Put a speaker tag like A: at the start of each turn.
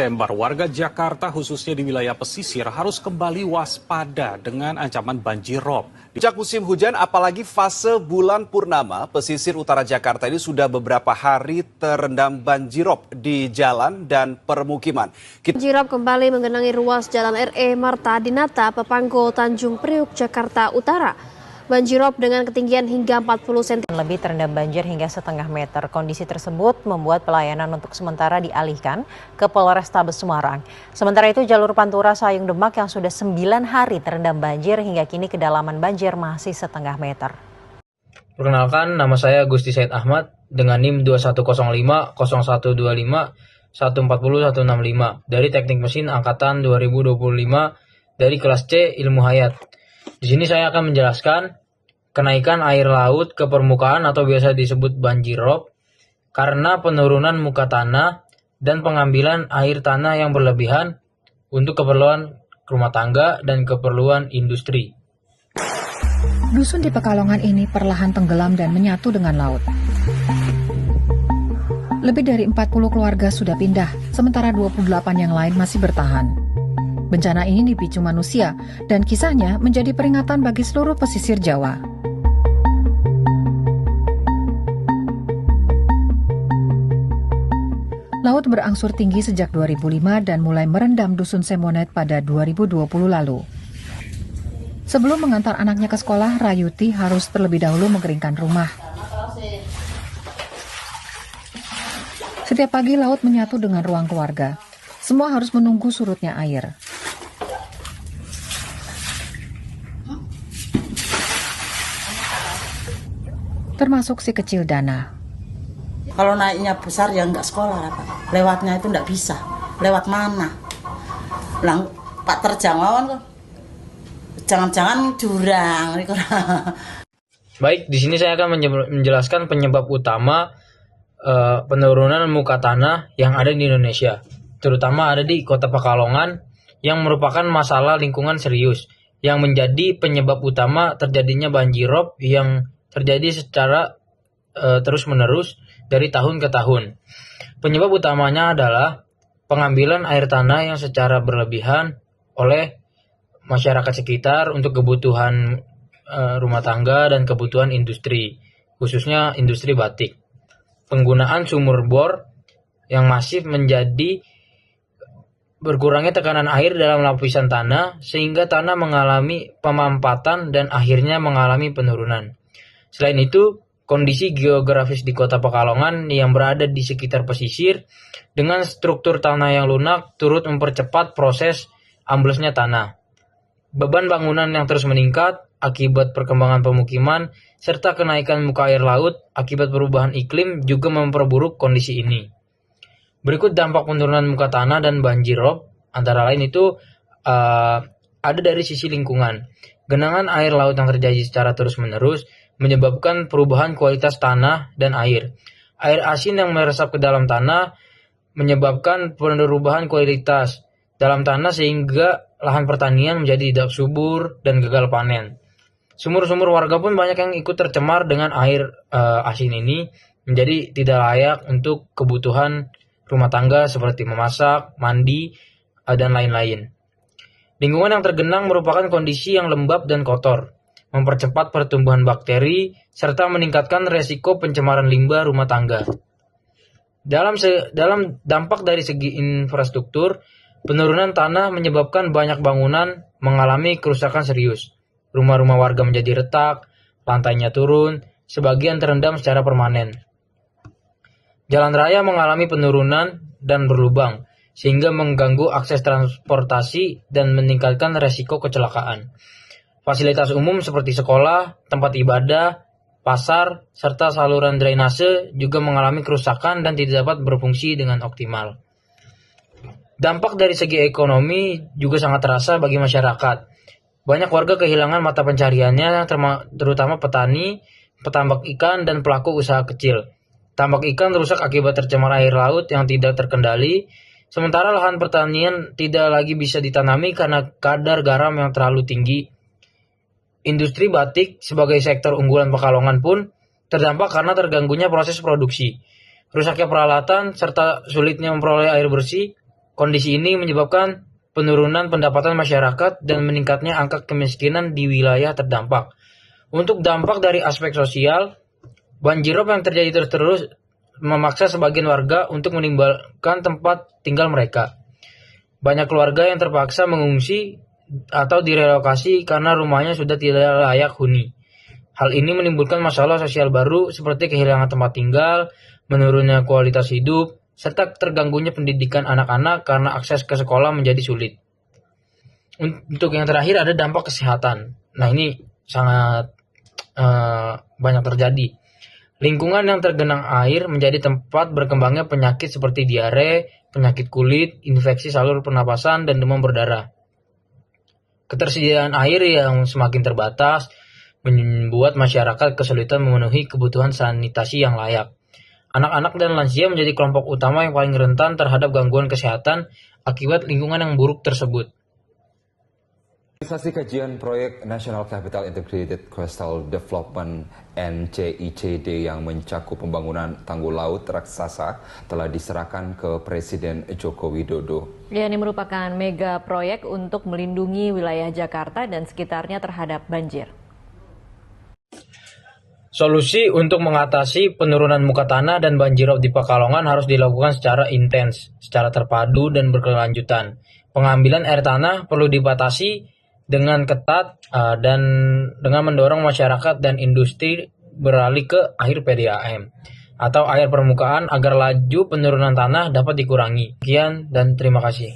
A: Desember, warga Jakarta khususnya di wilayah pesisir harus kembali waspada dengan ancaman banjir rob.
B: Sejak musim hujan, apalagi fase bulan purnama, pesisir utara Jakarta ini sudah beberapa hari terendam banjirop di jalan dan permukiman.
C: Banjirop kembali menggenangi ruas Jalan RE Marta Dinata, Pepanggo, Tanjung Priuk, Jakarta Utara. Banjirop dengan ketinggian hingga 40 cm.
D: Lebih terendam banjir hingga setengah meter. Kondisi tersebut membuat pelayanan untuk sementara dialihkan ke Polrestabes Semarang. Sementara itu jalur Pantura Sayung Demak yang sudah 9 hari terendam banjir hingga kini kedalaman banjir masih setengah meter.
E: Perkenalkan, nama saya Gusti Said Ahmad dengan NIM 2105 0125 140 165 dari Teknik Mesin Angkatan 2025 dari kelas C Ilmu Hayat. Di sini saya akan menjelaskan kenaikan air laut ke permukaan atau biasa disebut banjirop karena penurunan muka tanah dan pengambilan air tanah yang berlebihan untuk keperluan rumah tangga dan keperluan industri.
F: Dusun di Pekalongan ini perlahan tenggelam dan menyatu dengan laut. Lebih dari 40 keluarga sudah pindah, sementara 28 yang lain masih bertahan. Bencana ini dipicu manusia dan kisahnya menjadi peringatan bagi seluruh pesisir Jawa. Laut berangsur tinggi sejak 2005 dan mulai merendam Dusun Semonet pada 2020 lalu. Sebelum mengantar anaknya ke sekolah, Rayuti harus terlebih dahulu mengeringkan rumah. Setiap pagi laut menyatu dengan ruang keluarga. Semua harus menunggu surutnya air. Termasuk si kecil Dana.
G: Kalau naiknya besar ya nggak sekolah, Pak. Lewatnya itu nggak bisa. Lewat mana? Pak terjangkauan, jangan-jangan jurang.
E: Baik, di sini saya akan menjelaskan penyebab utama penurunan muka tanah yang ada di Indonesia, terutama ada di Kota Pekalongan yang merupakan masalah lingkungan serius yang menjadi penyebab utama terjadinya banjirop yang terjadi secara terus-menerus dari tahun ke tahun. Penyebab utamanya adalah pengambilan air tanah yang secara berlebihan oleh masyarakat sekitar untuk kebutuhan rumah tangga dan kebutuhan industri, khususnya industri batik. Penggunaan sumur bor yang masif menjadi berkurangnya tekanan air dalam lapisan tanah sehingga tanah mengalami pemampatan dan akhirnya mengalami penurunan. Selain itu, kondisi geografis di Kota Pekalongan yang berada di sekitar pesisir dengan struktur tanah yang lunak turut mempercepat proses amblesnya tanah. Beban bangunan yang terus meningkat akibat perkembangan pemukiman serta kenaikan muka air laut akibat perubahan iklim juga memperburuk kondisi ini. Berikut dampak penurunan muka tanah dan banjirop, antara lain itu ada dari sisi lingkungan. Genangan air laut yang terjadi secara terus-menerus menyebabkan perubahan kualitas tanah dan air. Air asin yang meresap ke dalam tanah menyebabkan perubahan kualitas dalam tanah sehingga lahan pertanian menjadi tidak subur dan gagal panen. Sumur-sumur warga pun banyak yang ikut tercemar dengan air asin ini menjadi tidak layak untuk kebutuhan rumah tangga seperti memasak, mandi, dan lain-lain. Lingkungan yang tergenang merupakan kondisi yang lembab dan kotor, mempercepat pertumbuhan bakteri, serta meningkatkan resiko pencemaran limbah rumah tangga. Dalam dampak dari segi infrastruktur, penurunan tanah menyebabkan banyak bangunan mengalami kerusakan serius. Rumah-rumah warga menjadi retak, lantainya turun, sebagian terendam secara permanen. Jalan raya mengalami penurunan dan berlubang, sehingga mengganggu akses transportasi dan meningkatkan resiko kecelakaan. Fasilitas umum seperti sekolah, tempat ibadah, pasar, serta saluran drainase juga mengalami kerusakan dan tidak dapat berfungsi dengan optimal. Dampak dari segi ekonomi juga sangat terasa bagi masyarakat. Banyak warga kehilangan mata pencariannya, terutama petani, petambak ikan, dan pelaku usaha kecil. Tambak ikan rusak akibat tercemar air laut yang tidak terkendali, sementara lahan pertanian tidak lagi bisa ditanami karena kadar garam yang terlalu tinggi. Industri batik sebagai sektor unggulan Pekalongan pun terdampak karena terganggunya proses produksi, rusaknya peralatan, serta sulitnya memperoleh air bersih. Kondisi ini menyebabkan penurunan pendapatan masyarakat dan meningkatnya angka kemiskinan di wilayah terdampak. Untuk dampak dari aspek sosial, banjirop yang terjadi terus-terus memaksa sebagian warga untuk meninggalkan tempat tinggal mereka. Banyak keluarga yang terpaksa mengungsi atau direlokasi karena rumahnya sudah tidak layak huni. Hal ini menimbulkan masalah sosial baru seperti kehilangan tempat tinggal, menurunnya kualitas hidup, serta terganggunya pendidikan anak-anak karena akses ke sekolah menjadi sulit. Untuk yang terakhir ada dampak kesehatan. Nah ini sangat banyak terjadi. Lingkungan yang tergenang air menjadi tempat berkembangnya penyakit seperti diare, penyakit kulit, infeksi saluran pernapasan, dan demam berdarah. Ketersediaan air yang semakin terbatas membuat masyarakat kesulitan memenuhi kebutuhan sanitasi yang layak. Anak-anak dan lansia menjadi kelompok utama yang paling rentan terhadap gangguan kesehatan akibat lingkungan yang buruk tersebut.
H: Organisasi Kajian Proyek National Capital Integrated Coastal Development (NCICD) yang mencakup pembangunan tanggul laut raksasa telah diserahkan ke Presiden Joko Widodo.
I: Ini merupakan mega proyek untuk melindungi wilayah Jakarta dan sekitarnya terhadap banjir.
E: Solusi untuk mengatasi penurunan muka tanah dan banjirop di Pekalongan harus dilakukan secara intens, secara terpadu dan berkelanjutan. Pengambilan air tanah perlu dibatasi dengan ketat dan dengan mendorong masyarakat dan industri beralih ke air PDAM atau air permukaan agar laju penurunan tanah dapat dikurangi. Sekian dan terima kasih.